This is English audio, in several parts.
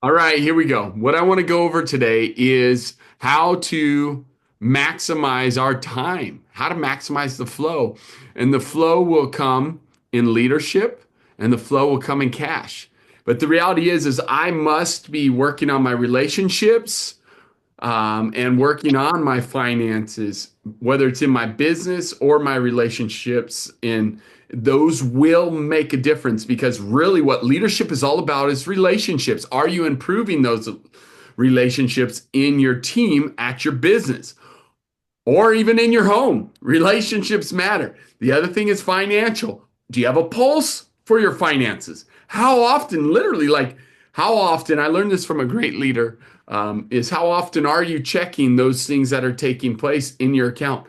All right, here we go. What I want to go over today is how to maximize our time, how to maximize the flow. And the flow will come in leadership and the flow will come in cash. But the reality is I must be working on my relationships and working on my finances, whether it's in my business or my relationships. And those will make a difference because really what leadership is all about is relationships. Are you improving those relationships in your team at your business? Or even in your home? Relationships matter. The other thing is financial. Do you have a pulse for your finances? How often, literally, like how often, I learned this from a great leader, is how often are you checking those things that are taking place in your account?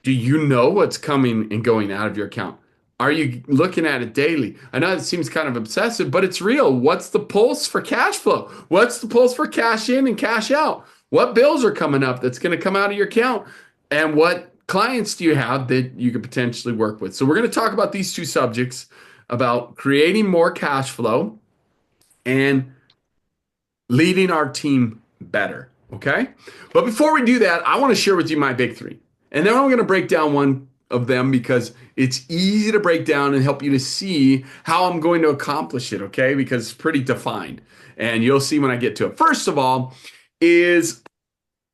Do you know what's coming and going out of your account? Are you looking at it daily? I know it seems kind of obsessive, but it's real. What's the pulse for cash flow? What's the pulse for cash in and cash out? What bills are coming up that's going to come out of your account? And what clients do you have that you could potentially work with? So we're going to talk about these two subjects about creating more cash flow and leading our team better. Okay. But before we do that, I want to share with you my big three. And then I'm going to break down one of them because it's easy to break down and help you to see how I'm going to accomplish it. Okay. Because it's pretty defined. And you'll see when I get to it. First of all, is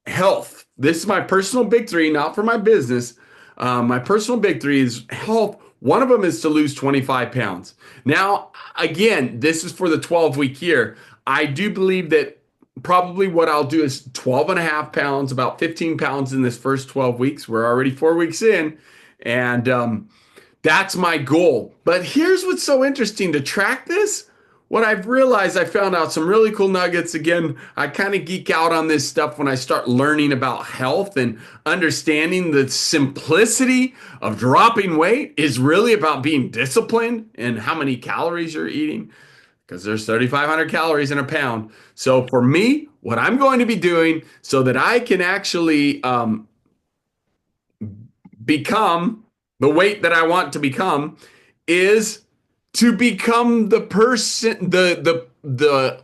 health. This is my personal big three, not for my business. My personal big three is health. One of them is to lose 25 pounds. Now, again, this is for the 12-week year. I do believe that probably what I'll do is 12 and a half pounds, about 15 pounds in this first 12 weeks. We're already 4 weeks in. And that's my goal. But here's what's so interesting to track this. What I've realized, I found out some really cool nuggets. Again, I kind of geek out on this stuff when I start learning about health and understanding the simplicity of dropping weight is really about being disciplined and how many calories you're eating because there's 3,500 calories in a pound. So for me, what I'm going to be doing so that I can actually become the weight that I want to become is to become the person, the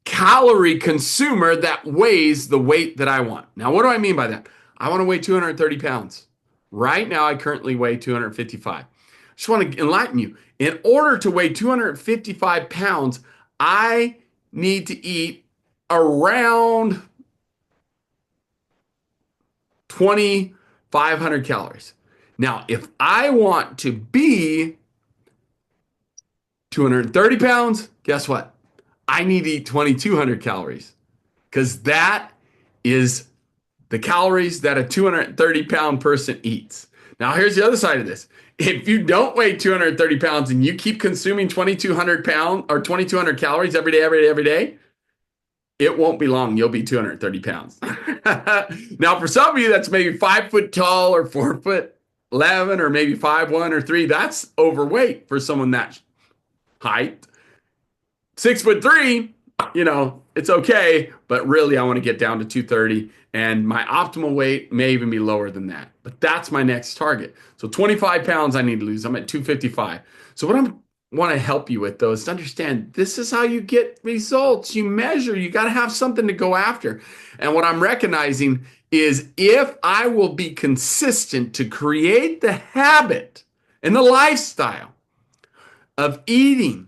calorie consumer that weighs the weight that I want. Now, what do I mean by that? I want to weigh 230 pounds. Right now, I currently weigh 255. I just want to enlighten you. In order to weigh 255 pounds, I need to eat around 2,500 calories. Now, if I want to be 230 pounds, guess what? I need to eat 2,200 calories because that is the calories that a 230-pound person eats. Now, here's the other side of this. If you don't weigh 230 pounds and you keep consuming 2,200 pounds or 2,200 calories every day, it won't be long. You'll be 230 pounds. Now, for some of you, that's maybe 5 foot tall or 4 foot 11 or maybe 5'1" or 3. That's overweight for someone that height. 6'3", it's okay, but really I want to get down to 230 and my optimal weight may even be lower than that. But that's my next target. So 25 pounds I need to lose. I'm at 255. So what I want to help you with though is to understand this is how you get results. You measure, you got to have something to go after. And what I'm recognizing is if I will be consistent to create the habit and the lifestyle of eating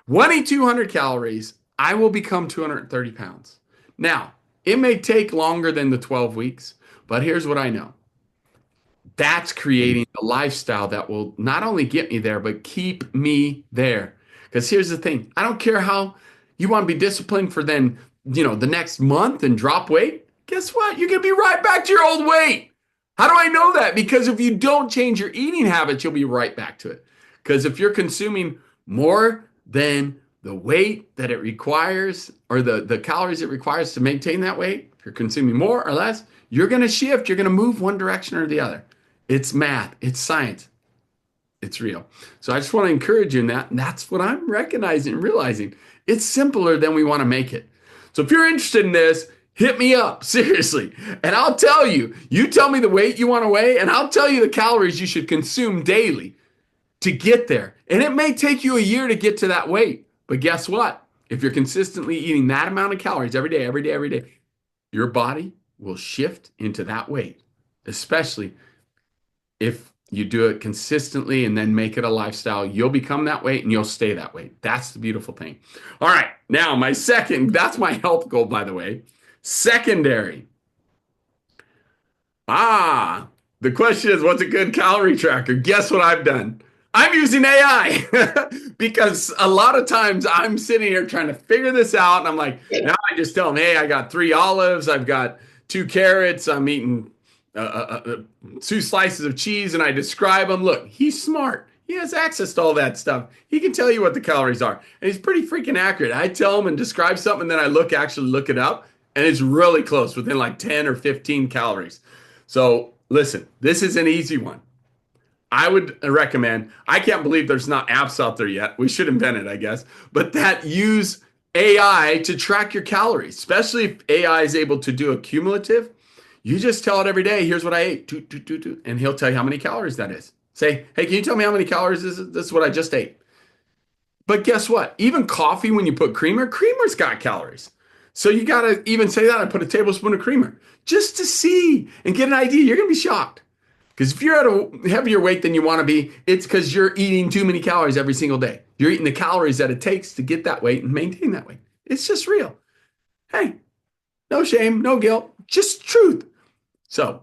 2,200 calories, I will become 230 pounds. Now, it may take longer than the 12 weeks, but here's what I know. That's creating a lifestyle that will not only get me there, but keep me there. Because here's the thing. I don't care how you want to be disciplined for then, the next month and drop weight. Guess what? You're going to be right back to your old weight. How do I know that? Because if you don't change your eating habits, you'll be right back to it. Because if you're consuming more than the weight that it requires or the calories it requires to maintain that weight, if you're consuming more or less, you're going to shift. You're going to move one direction or the other. It's math. It's science. It's real. So I just want to encourage you in that. And that's what I'm recognizing and realizing. It's simpler than we want to make it. So if you're interested in this, hit me up, seriously. And I'll tell you, you tell me the weight you want to weigh, and I'll tell you the calories you should consume daily to get there. And it may take you a year to get to that weight. But guess what? if you're consistently eating that amount of calories every day, every day, every day, your body will shift into that weight, especially if you do it consistently and then make it a lifestyle. You'll become that weight and you'll stay that weight. That's the beautiful thing. All right. Now, my second, that's my health goal, by the way. Secondary. Ah, the question is, what's a good calorie tracker? Guess what I've done? I'm using AI because a lot of times I'm sitting here trying to figure this out. And I'm like, now I just tell them, hey, I got 3 olives, I've got 2 carrots, I'm eating two slices of cheese, and I describe them. Look, he's smart. He has access to all that stuff. He can tell you what the calories are. And he's pretty freaking accurate. I tell him and describe something, and then I actually look it up, and it's really close, within like 10 or 15 calories. So listen, this is an easy one. I would recommend, I can't believe there's not apps out there yet. We should invent it, I guess, but that use AI to track your calories, especially if AI is able to do a cumulative. You just tell it every day, here's what I ate, and he'll tell you how many calories that is. Say, hey, can you tell me how many calories this is what I just ate? But guess what? Even coffee, when you put creamer, creamer's got calories. So you got to even say that I put a tablespoon of creamer just to see and get an idea. You're going to be shocked. Because if you're at a heavier weight than you want to be, it's because you're eating too many calories every single day. You're eating the calories that it takes to get that weight and maintain that weight. It's just real. Hey, no shame, no guilt, just truth. So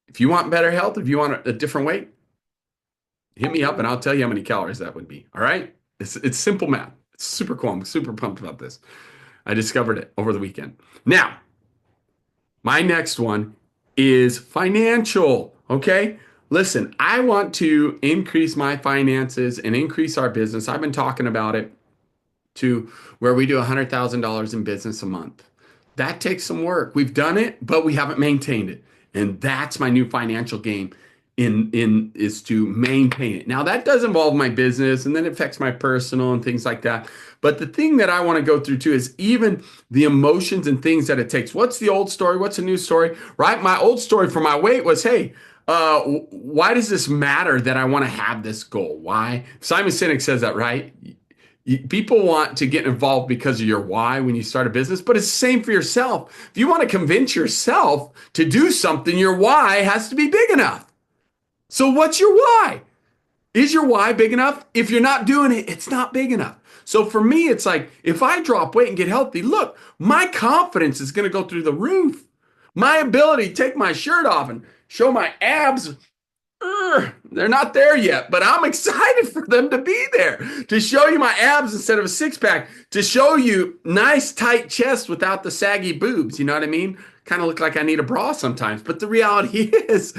if you want better health, if you want a different weight, hit me up and I'll tell you how many calories that would be. All right? It's simple math. It's super cool. I'm super pumped about this. I discovered it over the weekend. Now, my next one is financial. Okay. Listen, I want to increase my finances and increase our business. I've been talking about it to where we do $100,000 in business a month. That takes some work. We've done it, but we haven't maintained it. And that's my new financial game in is to maintain it. Now that does involve my business and then it affects my personal and things like that. But the thing that I want to go through too is even the emotions and things that it takes. What's the old story? What's the new story? Right? My old story for my weight was, hey, why does this matter that I want to have this goal? Why? Simon Sinek says that, right? People want to get involved because of your why when you start a business, but it's the same for yourself. If you want to convince yourself to do something, your why has to be big enough. So what's your why? Is your why big enough? If you're not doing it, it's not big enough. So for me, it's like if I drop weight and get healthy, look, my confidence is going to go through the roof. My ability to take my shirt off and show my abs, they're not there yet, but I'm excited for them to be there, to show you my abs instead of a six pack, to show you nice tight chest without the saggy boobs. You know what I mean? Kind of look like I need a bra sometimes. But the reality is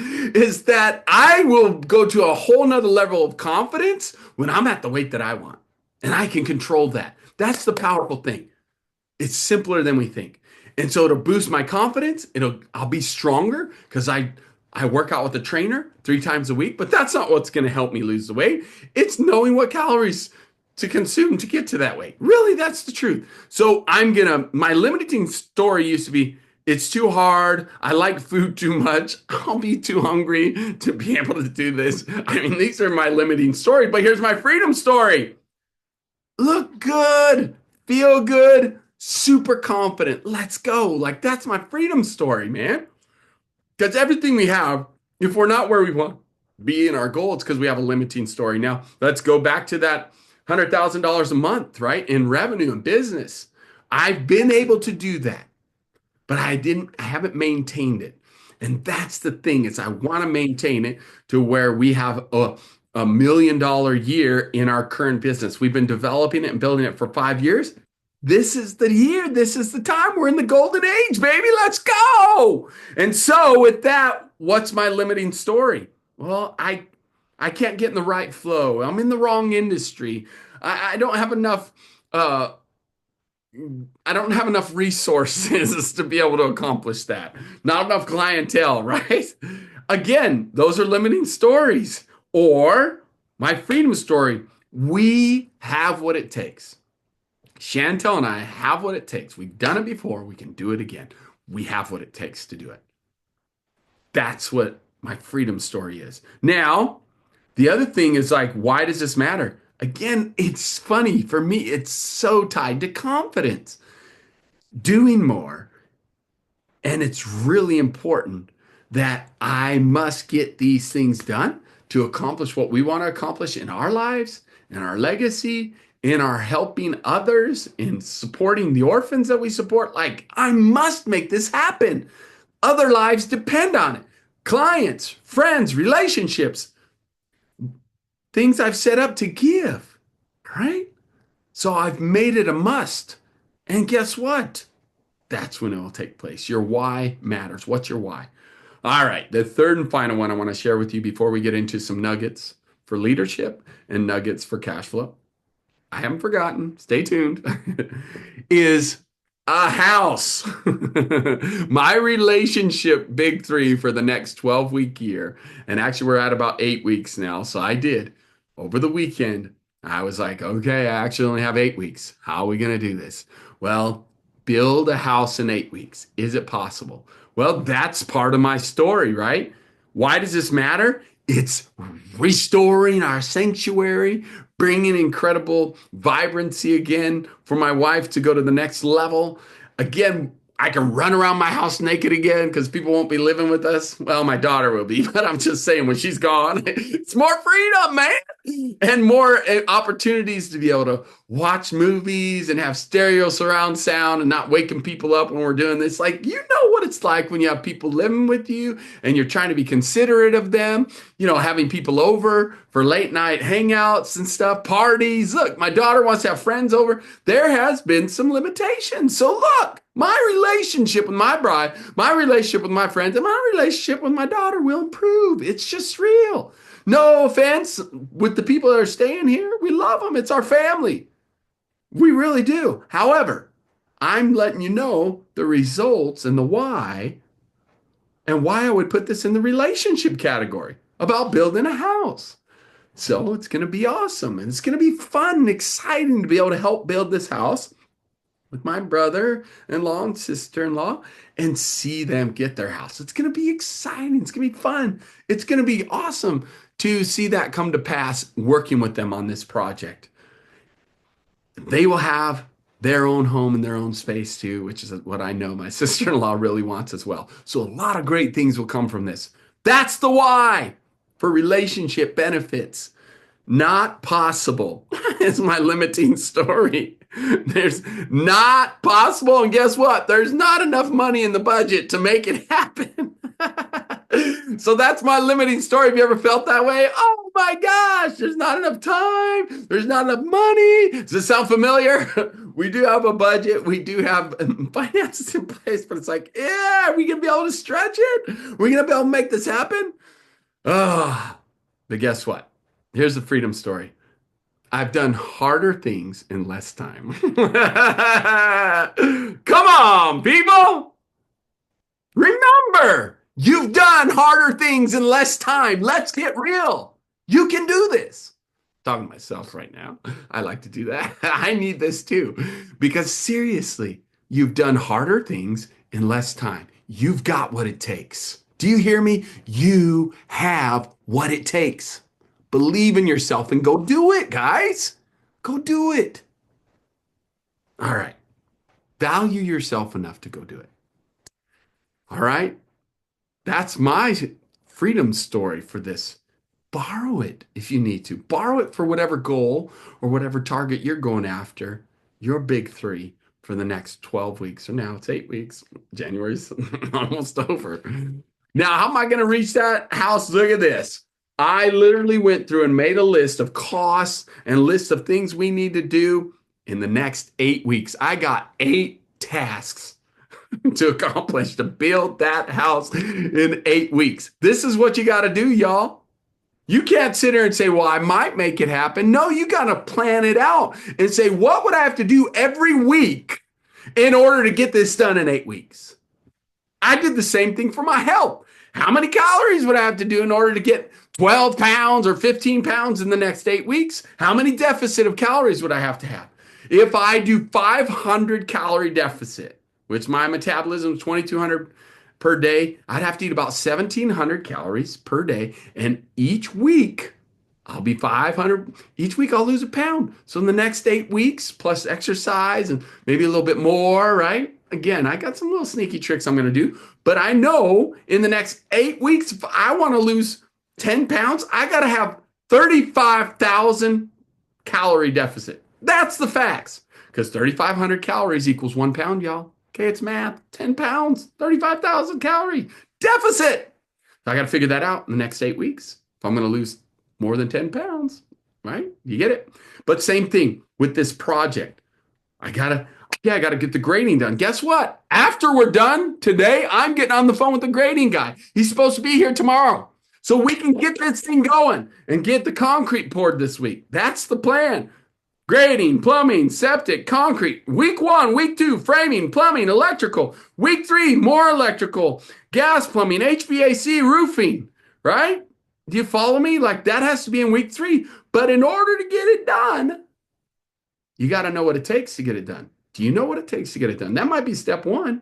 that I will go to a whole nother level of confidence when I'm at the weight that I want. And I can control that. That's the powerful thing. It's simpler than we think. And so to boost my confidence, I'll be stronger because I work out with a trainer 3 times a week, but that's not what's going to help me lose the weight. It's knowing what calories to consume to get to that weight. Really, that's the truth. So my limiting story used to be, it's too hard. I like food too much. I'll be too hungry to be able to do this. I mean, these are my limiting stories, but here's my freedom story. Look good, feel good, super confident. Let's go. Like that's my freedom story, man. Because everything we have, if we're not where we want to be in our goal, it's because we have a limiting story. Now, let's go back to that $100,000 a month, right? In revenue and business. I've been able to do that, but I haven't maintained it. And that's the thing is I want to maintain it to where we have a $1 million year in our current business. We've been developing it and building it for 5 years. This is the year. This is the time. We're in the golden age, baby. Let's go. And so with that, what's my limiting story? Well, I can't get in the right flow. I'm in the wrong industry. I don't have enough I don't have enough resources to be able to accomplish that. Not enough clientele, right? Again, those are limiting stories. Or my freedom story, we have what it takes. Chantel and I have what it takes. We've done it before. We can do it again. We have what it takes to do it. That's what my freedom story is. Now, the other thing is like, why does this matter? Again, it's funny for me, it's so tied to confidence. Doing more. And it's really important that I must get these things done to accomplish what we want to accomplish in our lives, in our legacy, in our helping others, in supporting the orphans that we support. Like, I must make this happen. Other lives depend on it. Clients, friends, relationships, things I've set up to give, right? So I've made it a must. And guess what? That's when it will take place. Your why matters. What's your why? All right. The third and final one I want to share with you before we get into some nuggets for leadership and nuggets for cash flow. I haven't forgotten. Stay tuned. Is a house. My relationship big three for the next 12-week year. And actually, we're at about 8 weeks now. So I did over the weekend. I was like, okay, I actually only have 8 weeks. How are we going to do this? Well, build a house in 8 weeks. Is it possible? Well, that's part of my story, right? Why does this matter? It's restoring our sanctuary, bringing incredible vibrancy again for my wife to go to the next level. Again, I can run around my house naked again because people won't be living with us. Well, my daughter will be, but I'm just saying when she's gone, it's more freedom, man, and more opportunities to be able to watch movies and have stereo surround sound and not waking people up when we're doing this. Like, you know what it's like when you have people living with you and you're trying to be considerate of them, having people over for late night hangouts and stuff, parties. Look, my daughter wants to have friends over. There has been some limitations. So look, my relationship with my bride, my relationship with my friends, and my relationship with my daughter will improve. It's just real. No offense with the people that are staying here. We love them. It's our family. We really do. However, I'm letting you know the results and the why, and why I would put this in the relationship category about building a house. So it's going to be awesome. And it's going to be fun and exciting to be able to help build this house with my brother-in-law and sister-in-law and see them get their house. It's going to be exciting. It's going to be fun. It's going to be awesome to see that come to pass working with them on this project. They will have their own home and their own space too, which is what I know my sister-in-law really wants as well. So a lot of great things will come from this. That's the why for relationship benefits. Not possible is my limiting story. There's not possible. And guess what? There's not enough money in the budget to make it happen. So that's my limiting story. Have you ever felt that way? Oh my gosh, there's not enough time. There's not enough money. Does this sound familiar? We do have a budget. We do have finances in place, but it's like, yeah, are we going to be able to stretch it? Are we going to be able to make this happen? Oh, but guess what? Here's the freedom story. I've done harder things in less time. Come on, people. Remember, you've done harder things in less time. Let's get real. You can do this. Talking to myself right now. I like to do that. I need this too. Because seriously, you've done harder things in less time. You've got what it takes. Do you hear me? You have what it takes. Believe in yourself and go do it, guys. Go do it. All right. Value yourself enough to go do it. All right. That's my freedom story for this. Borrow it if you need to. Borrow it for whatever goal or whatever target you're going after. Your big three for the next 12 weeks. Or now it's 8 weeks. January's almost over. Now, how am I going to reach that house? Look at this. I literally went through and made a list of costs and lists of things we need to do in the next 8 weeks. I got 8 tasks to accomplish to build that house in 8 weeks. This is what you got to do, y'all. You can't sit here and say, well, I might make it happen. No, you got to plan it out and say, what would I have to do every week in order to get this done in 8 weeks? I did the same thing for my health. How many calories would I have to do in order to get 12 pounds or 15 pounds in the next 8 weeks? How many deficit of calories would I have to have? If I do 500 calorie deficit, which my metabolism is 2,200 per day, I'd have to eat about 1,700 calories per day. And each week, I'll be 500. Each week I'll lose a pound. So in the next 8 weeks, plus exercise and maybe a little bit more, right? Again, I got some little sneaky tricks I'm going to do. But I know in the next 8 weeks, if I want to lose 10 pounds, I got to have 35,000 calorie deficit. That's the facts. Because 3,500 calories equals 1 pound, y'all. Okay, it's math. 10 pounds, 35,000 calorie deficit. So I got to figure that out in the next 8 weeks. If I'm going to lose more than 10 pounds, right? You get it? But same thing with this project. I gotta get the grading done. Guess what? After we're done today, I'm getting on the phone with the grading guy. He's supposed to be here tomorrow. So we can get this thing going and get the concrete poured this week. That's the plan. Grading, plumbing, septic, concrete. Week 1, week 2, framing, plumbing, electrical. Week 3, more electrical, gas plumbing, HVAC, roofing, right? Do you follow me? Like that has to be in week 3. But in order to get it done, you got to know what it takes to get it done. Do you know what it takes to get it done? That might be step 1.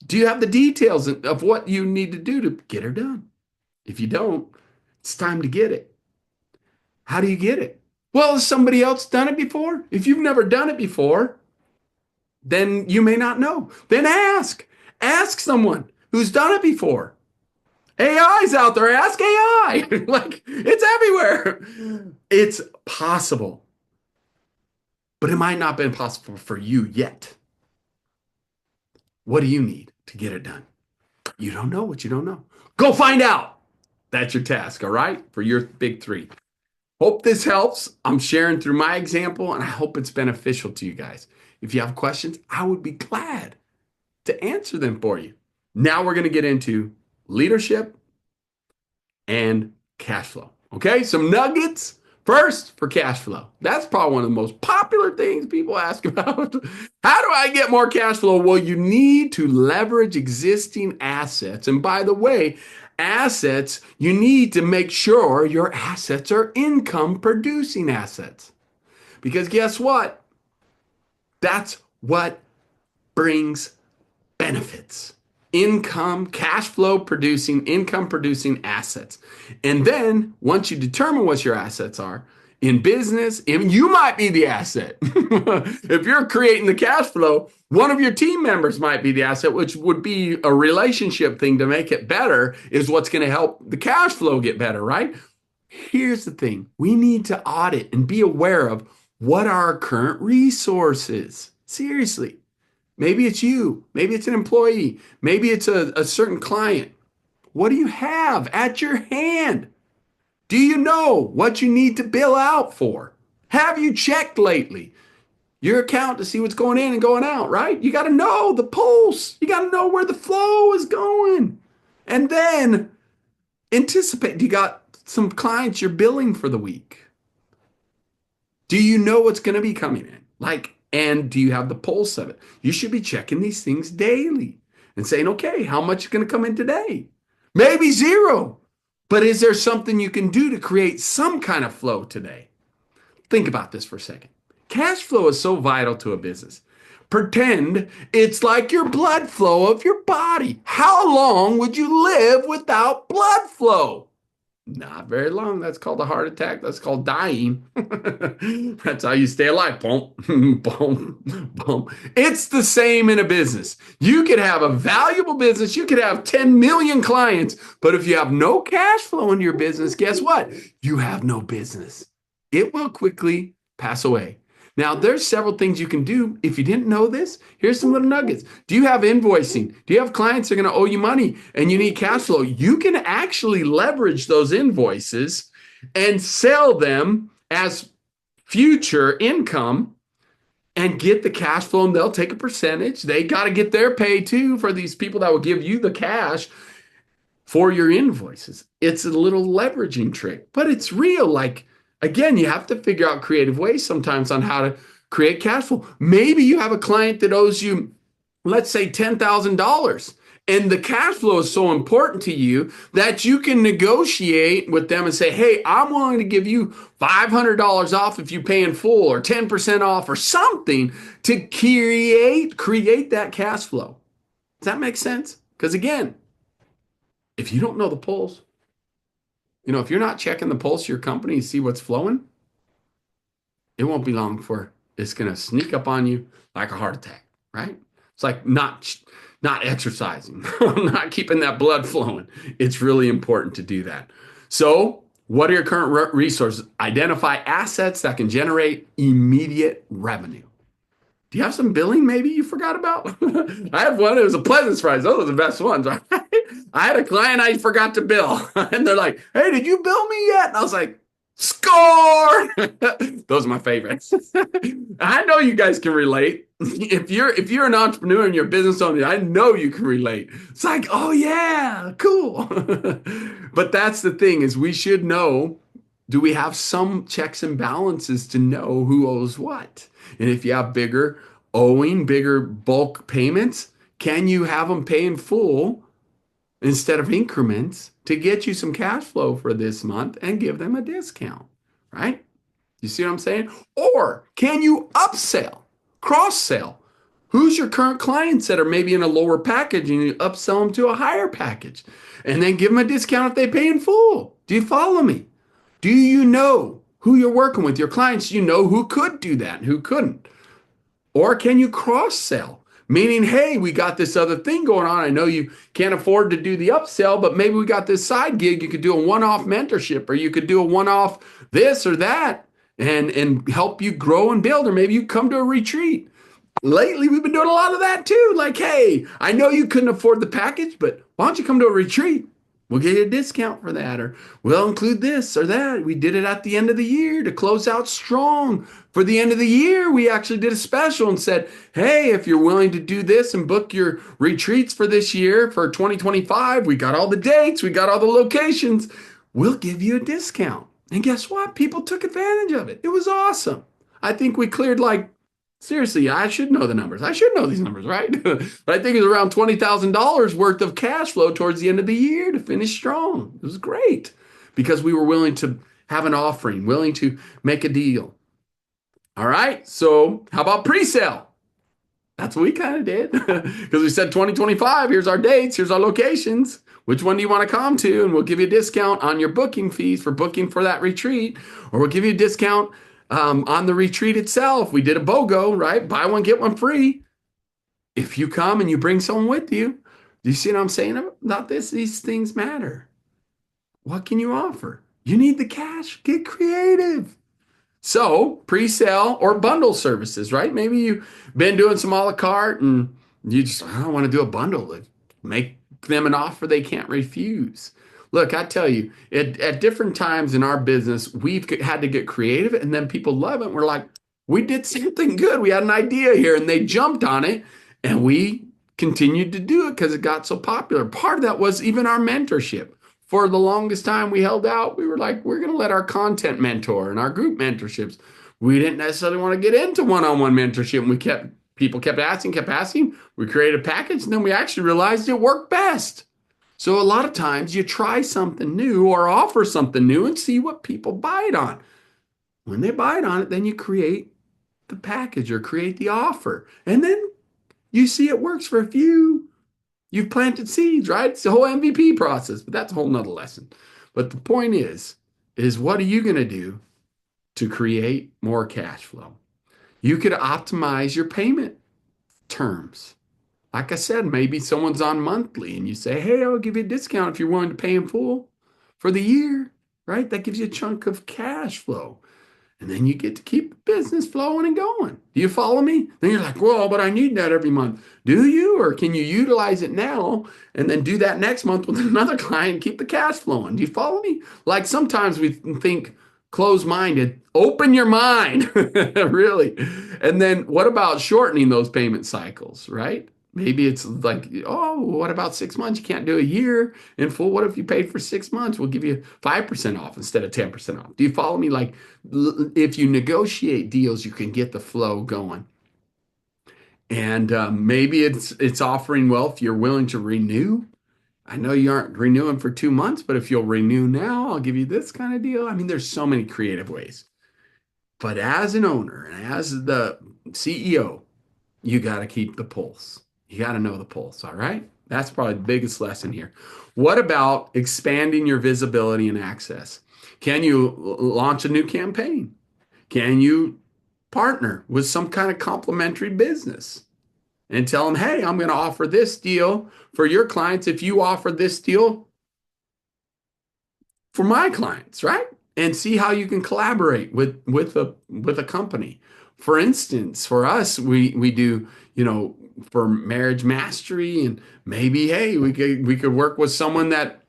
Do you have the details of what you need to do to get her done? If you don't, it's time to get it. How do you get it? Well, has somebody else done it before? If you've never done it before, then you may not know. Then ask. Ask someone who's done it before. AI's out there. Ask AI. Like it's everywhere. It's possible. But it might not be possible for you yet. What do you need to get it done? You don't know what you don't know. Go find out. That's your task, all right? For your big 3. Hope this helps. I'm sharing through my example, and I hope it's beneficial to you guys. If you have questions, I would be glad to answer them for you. Now we're going to get into leadership and cash flow. Okay, some nuggets. First, for cash flow. That's probably one of the most popular things people ask about. How do I get more cash flow? Well, you need to leverage existing assets. And by the way, assets, you need to make sure your assets are income producing assets. Because guess what? That's what brings benefits. Cash flow producing, income producing assets. And then once you determine what your assets are in business, you might be the asset. If you're creating the cash flow, one of your team members might be the asset, which would be a relationship thing to make it better, is what's going to help the cash flow get better, right? Here's the thing. We need to audit and be aware of what are our current resources. Seriously. Maybe it's you. Maybe it's an employee. Maybe it's a certain client. What do you have at your hand? Do you know what you need to bill out for? Have you checked lately your account to see what's going in and going out, right? You got to know the pulse. You got to know where the flow is going. And then anticipate. You got some clients you're billing for the week. Do you know what's going to be coming in? And do you have the pulse of it? You should be checking these things daily and saying, okay, how much is going to come in today? Maybe 0. But is there something you can do to create some kind of flow today? Think about this for a second. Cash flow is so vital to a business. Pretend it's like your blood flow of your body. How long would you live without blood flow? Not very long. That's called a heart attack. That's called dying. That's how you stay alive. Boom, boom, boom. It's the same in a business. You could have a valuable business. You could have 10 million clients. But if you have no cash flow in your business, guess what? You have no business. It will quickly pass away. Now, there's several things you can do. If you didn't know this, here's some little nuggets. Do you have invoicing? Do you have clients that are going to owe you money and you need cash flow? You can actually leverage those invoices and sell them as future income and get the cash flow, and they'll take a percentage. They got to get their pay too for these people that will give you the cash for your invoices. It's a little leveraging trick, but it's real. Again, you have to figure out creative ways sometimes on how to create cash flow. Maybe you have a client that owes you, let's say, $10,000, and the cash flow is so important to you that you can negotiate with them and say, hey, I'm willing to give you $500 off if you pay in full, or 10% off, or something to create that cash flow. Does that make sense? Because again, if you don't know the pulse, If you're not checking the pulse of your company to see what's flowing, it won't be long before it's going to sneak up on you like a heart attack, right? It's like not exercising, not keeping that blood flowing. It's really important to do that. So, what are your current resources? Identify assets that can generate immediate revenue. Do you have some billing maybe you forgot about? I have one. It was a pleasant surprise. Those are the best ones, right? I had a client I forgot to bill, and they're like, "Hey, did you bill me yet?" And I was like, "Score!" Those are my favorites. I know you guys can relate. If you're an entrepreneur and you're a business owner, I know you can relate. It's like, "Oh yeah, cool." But that's the thing is we should know, do we have some checks and balances to know who owes what? And if you have bigger bulk payments, can you have them pay in full instead of increments to get you some cash flow for this month and give them a discount, right? You see what I'm saying? Or can you upsell, cross sell? Who's your current clients that are maybe in a lower package and you upsell them to a higher package and then give them a discount if they pay in full? Do you follow me? Do you know who you're working with? Your clients, you know who could do that and who couldn't? Or can you cross sell? Meaning, hey, we got this other thing going on. I know you can't afford to do the upsell, but maybe we got this side gig. You could do a one-off mentorship, or you could do a one-off this or that and help you grow and build. Or maybe you come to a retreat. Lately, we've been doing a lot of that too. Like, hey, I know you couldn't afford the package, but why don't you come to a retreat? We'll give you a discount for that, or we'll include this or that. We did it at the end of the year to close out strong. For the end of the year, we actually did a special and said, hey, if you're willing to do this and book your retreats for this year, for 2025, we got all the dates, we got all the locations, we'll give you a discount. And guess what? People took advantage of it. It was awesome. I think we cleared like, seriously, I should know the numbers. I should know these numbers, right? But I think it was around $20,000 worth of cash flow towards the end of the year to finish strong. It was great because we were willing to have an offering, willing to make a deal. All right. So, how about pre-sale? That's what we kind of did because we said 2025, here's our dates, here's our locations. Which one do you want to come to? And we'll give you a discount on your booking fees for booking for that retreat, or we'll give you a discount on the retreat itself. We did a BOGO, right? Buy one, get one free. If you come and you bring someone with you, do you see what I'm saying about this? These things matter. What can you offer? You need the cash. Get creative. So, pre-sale or bundle services, right? Maybe you've been doing some a la carte and you just, I don't want to do a bundle to make them an offer they can't refuse. Look, I tell you, at different times in our business, we've had to get creative and then people love it. We're like, we did something good. We had an idea here and they jumped on it and we continued to do it because it got so popular. Part of that was even our mentorship. For the longest time we held out, we were like, we're going to let our content mentor and our group mentorships. We didn't necessarily want to get into one-on-one mentorship. And people kept asking. We created a package and then we actually realized it worked best. So a lot of times you try something new or offer something new and see what people bite on. When they bite on it, then you create the package or create the offer. And then you see it works for a few. You've planted seeds, right? It's the whole MVP process, but that's a whole nother lesson. But the point is what are you going to do to create more cash flow? You could optimize your payment terms. Like I said, maybe someone's on monthly and you say, hey, I'll give you a discount if you're willing to pay in full for the year, right? That gives you a chunk of cash flow. And then you get to keep the business flowing and going. Do you follow me? Then you're like, well, but I need that every month. Do you? Or can you utilize it now and then do that next month with another client and keep the cash flowing? Do you follow me? Like sometimes we think closed-minded. Open your mind, really. And then what about shortening those payment cycles, right? Maybe it's like, oh, what about 6 months? You can't do a year in full. What if you paid for 6 months? We'll give you 5% off instead of 10% off. Do you follow me? Like if you negotiate deals, you can get the flow going. And maybe it's offering, well, if you're willing to renew. I know you aren't renewing for 2 months, but if you'll renew now, I'll give you this kind of deal. I mean, there's so many creative ways. But as an owner and as the CEO, you got to keep the pulse. You got to know the pulse, all right? That's probably the biggest lesson here. What about expanding your visibility and access? Can you launch a new campaign? Can you partner with some kind of complementary business and tell them, hey, I'm going to offer this deal for your clients if you offer this deal for my clients, right? And see how you can collaborate with a company. For instance, for us, we do, for marriage mastery, and maybe, hey, we could work with someone that.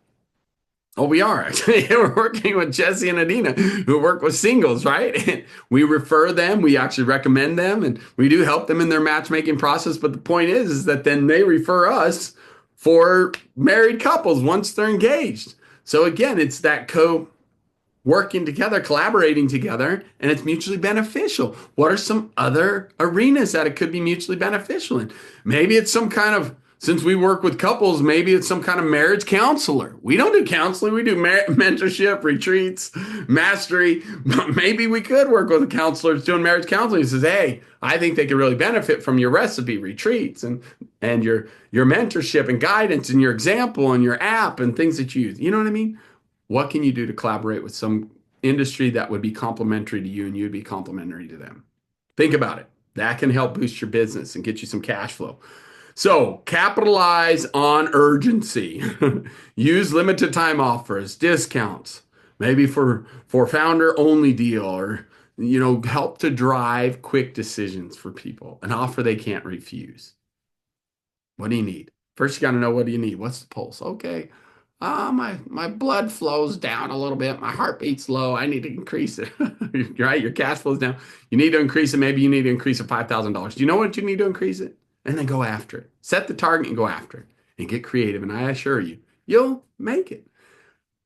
Oh, we are actually. We're working with Jesse and Adina, who work with singles, right? And we refer them, we actually recommend them, and we do help them in their matchmaking process. But the point is that then they refer us for married couples once they're engaged. So again, it's that working together, collaborating together, and it's mutually beneficial. What are some other arenas that it could be mutually beneficial in? Maybe it's some kind of, since we work with couples, maybe it's some kind of marriage counselor. We don't do counseling, we do mentorship, retreats, mastery. Maybe we could work with a counselor that's doing marriage counseling. He says, hey, I think they could really benefit from your recipe retreats and your mentorship and guidance and your example and your app and things that you use. You know what I mean? What can you do to collaborate with some industry that would be complementary to you and you'd be complementary to them? Think about it. That can help boost your business and get you some cash flow. So capitalize on urgency. Use limited time offers, discounts, maybe for founder only deal, or help to drive quick decisions for people, an offer they can't refuse. What do you need? First, you got to know, what do you need? What's the pulse? Okay. My blood flows down a little bit. My heartbeat's low. I need to increase it. Right? Your cash flow's down. You need to increase it. Maybe you need to increase it $5,000. Do you know what you need to increase it? And then go after it. Set the target and go after it and get creative. And I assure you, you'll make it.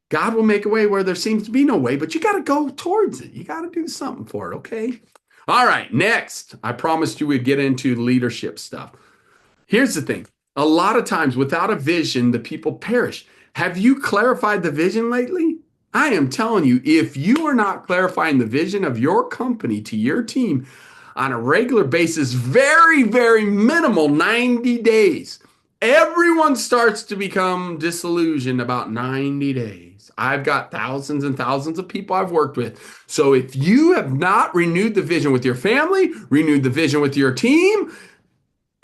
God will make a way where there seems to be no way, but you got to go towards it. You got to do something for it. Okay. All right. Next, I promised you we'd get into leadership stuff. Here's the thing. A lot of times without a vision, the people perish. Have you clarified the vision lately? I am telling you, if you are not clarifying the vision of your company to your team on a regular basis, very, very minimal 90 days, everyone starts to become disillusioned about 90 days. I've got thousands and thousands of people I've worked with. So if you have not renewed the vision with your family, renewed the vision with your team,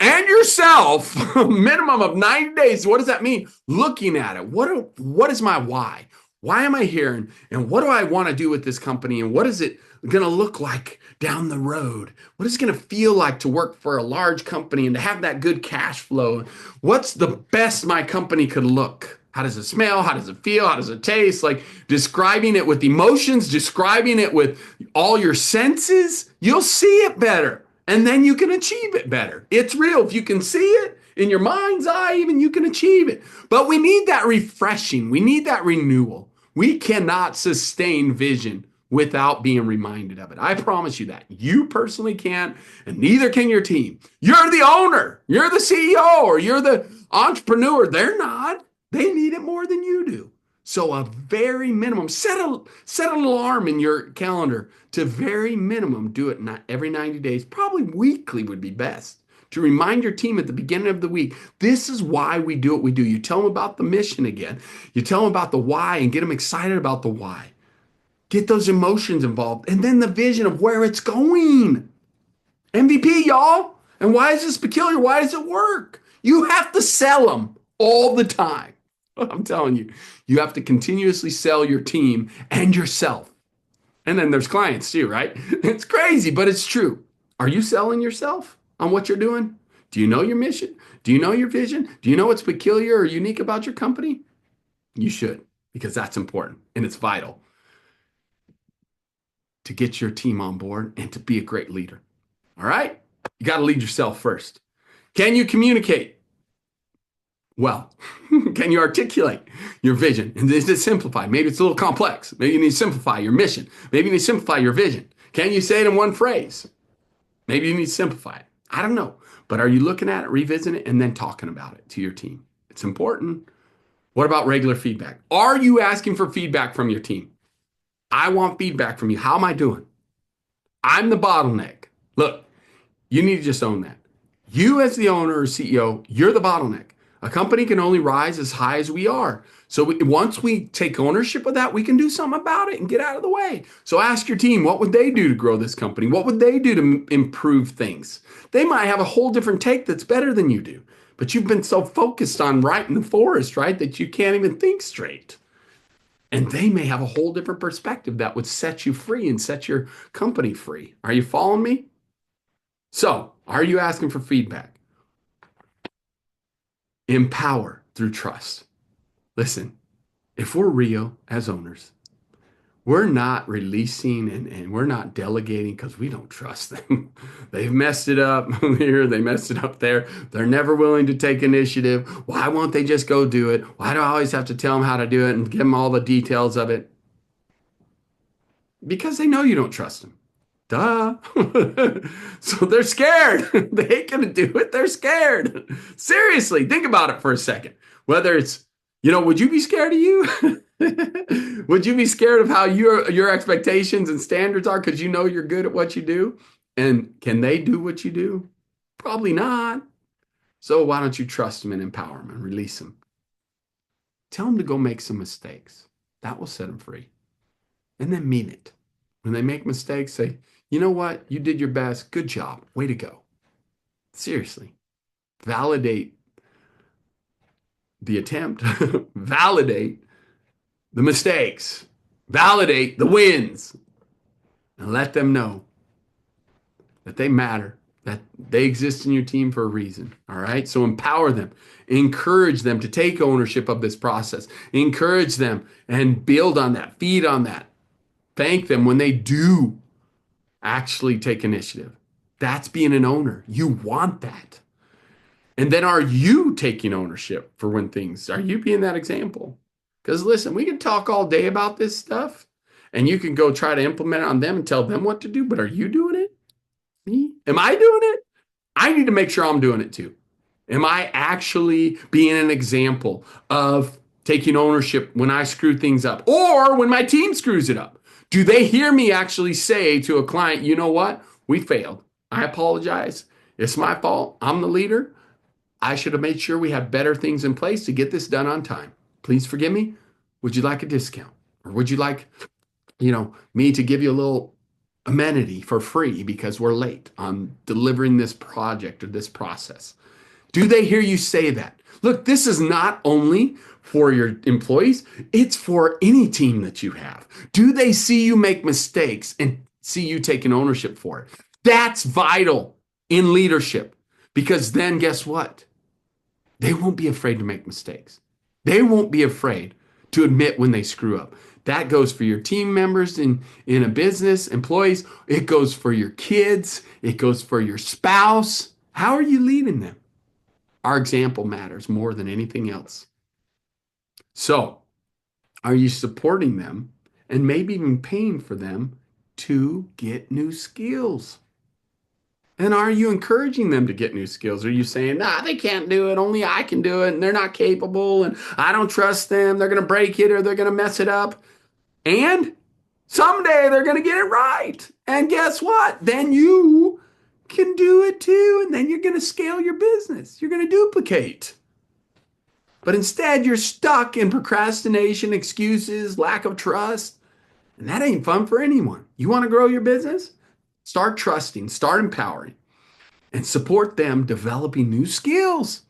and yourself, minimum of 90 days. What does that mean? Looking at it. What is my why? Why am I here? And what do I want to do with this company? And what is it going to look like down the road? What is it going to feel like to work for a large company and to have that good cash flow? What's the best my company could look? How does it smell? How does it feel? How does it taste? Like describing it with emotions, describing it with all your senses, you'll see it better. And then you can achieve it better. It's real. If you can see it in your mind's eye, even you can achieve it. But we need that refreshing. We need that renewal. We cannot sustain vision without being reminded of it. I promise you that. You personally can't, and neither can your team. You're the owner. You're the CEO, or you're the entrepreneur. They're not. They need it more than you do. So a very minimum, set an alarm in your calendar to very minimum, do it not every 90 days, probably weekly would be best, to remind your team at the beginning of the week, this is why we do what we do. You tell them about the mission again. You tell them about the why and get them excited about the why. Get those emotions involved, and then the vision of where it's going. MVP, y'all. And why is this peculiar? Why does it work? You have to sell them all the time. I'm telling you, you have to continuously sell your team and yourself. And then there's clients too, right? It's crazy, but it's true. Are you selling yourself on what you're doing? Do you know your mission? Do you know your vision? Do you know what's peculiar or unique about your company? You should, because that's important and it's vital to get your team on board and to be a great leader. All right? You got to lead yourself first. Can you communicate? Well, can you articulate your vision? And is it simplified? Maybe it's a little complex. Maybe you need to simplify your mission. Maybe you need to simplify your vision. Can you say it in one phrase? Maybe you need to simplify it. I don't know. But are you looking at it, revisiting it, and then talking about it to your team? It's important. What about regular feedback? Are you asking for feedback from your team? I want feedback from you. How am I doing? I'm the bottleneck. Look, you need to just own that. You as the owner or CEO, you're the bottleneck. A company can only rise as high as we are. So once we take ownership of that, we can do something about it and get out of the way. So ask your team, what would they do to grow this company? What would they do to improve things? They might have a whole different take that's better than you do, but you've been so focused on right in the forest, right, that you can't even think straight. And they may have a whole different perspective that would set you free and set your company free. Are you following me? So, are you asking for feedback? Empower through trust. Listen, if we're real as owners, we're not releasing and we're not delegating because we don't trust them. They've messed it up here, they messed it up there. They're never willing to take initiative. Why won't they just go do it? Why do I always have to tell them how to do it and give them all the details of it? Because they know you don't trust them. Duh. So they're scared. They ain't gonna do it. They're scared. Seriously, think about it for a second. Whether it's, would you be scared of you? Would you be scared of how your expectations and standards are because you know you're good at what you do? And can they do what you do? Probably not. So why don't you trust them and empower them and release them? Tell them to go make some mistakes. That will set them free. And then mean it. When they make mistakes, say, you know what? You did your best. Good job. Way to go. Seriously. Validate the attempt. Validate the mistakes. Validate the wins. And let them know that they matter, that they exist in your team for a reason. All right. So empower them, encourage them to take ownership of this process, encourage them and build on that, feed on that. Thank them when they do actually take initiative. That's being an owner. You want that. And then are you taking ownership for when are you being that example? Because listen, we can talk all day about this stuff and you can go try to implement it on them and tell them what to do, but are you doing it? Me? Am I doing it? I need to make sure I'm doing it too. Am I actually being an example of taking ownership when I screw things up or when my team screws it up? Do they hear me actually say to a client, you know what? We failed. I apologize. It's my fault. I'm the leader. I should have made sure we have better things in place to get this done on time. Please forgive me. Would you like a discount? Or would you like, me to give you a little amenity for free because we're late on delivering this project or this process? Do they hear you say that? Look, this is not only for your employees, it's for any team that you have. Do they see you make mistakes and see you taking ownership for it? That's vital in leadership because then guess what? They won't be afraid to make mistakes. They won't be afraid to admit when they screw up. That goes for your team members in a business, employees. It goes for your kids. It goes for your spouse. How are you leading them? Our example matters more than anything else. So, are you supporting them and maybe even paying for them to get new skills? And are you encouraging them to get new skills? Are you saying, nah, they can't do it, only I can do it, and they're not capable, and I don't trust them, they're going to break it or they're going to mess it up? And someday they're going to get it right. And guess what? Then you can do it too, and then you're going to scale your business. You're going to duplicate. But instead, you're stuck in procrastination, excuses, lack of trust. And that ain't fun for anyone. You want to grow your business? Start trusting, start empowering, and support them developing new skills.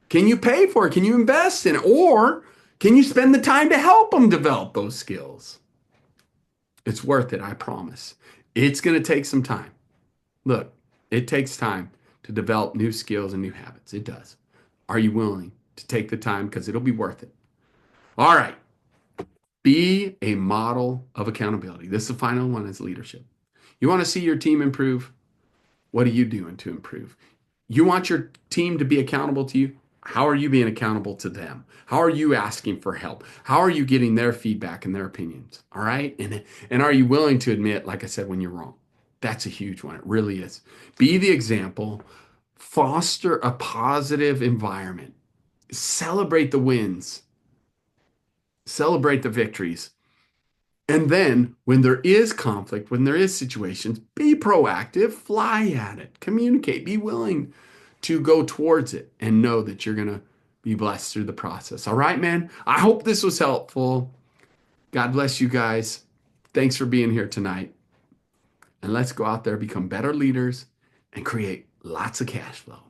Can you pay for it? Can you invest in it? Or can you spend the time to help them develop those skills? It's worth it, I promise. It's going to take some time. Look, it takes time to develop new skills and new habits. It does. Are you willing to take the time? Because it'll be worth it. All right. Be a model of accountability. This is the final one, is leadership. You want to see your team improve? What are you doing to improve? You want your team to be accountable to you? How are you being accountable to them? How are you asking for help? How are you getting their feedback and their opinions? All right. And are you willing to admit, like I said, when you're wrong? That's a huge one. It really is. Be the example. Foster a positive environment. Celebrate the wins. Celebrate the victories. And then when there is conflict, when there is situations, be proactive, fly at it, communicate, be willing to go towards it and know that you're going to be blessed through the process. All right, man. I hope this was helpful. God bless you guys. Thanks for being here tonight. And let's go out there, become better leaders, and create lots of cash flow.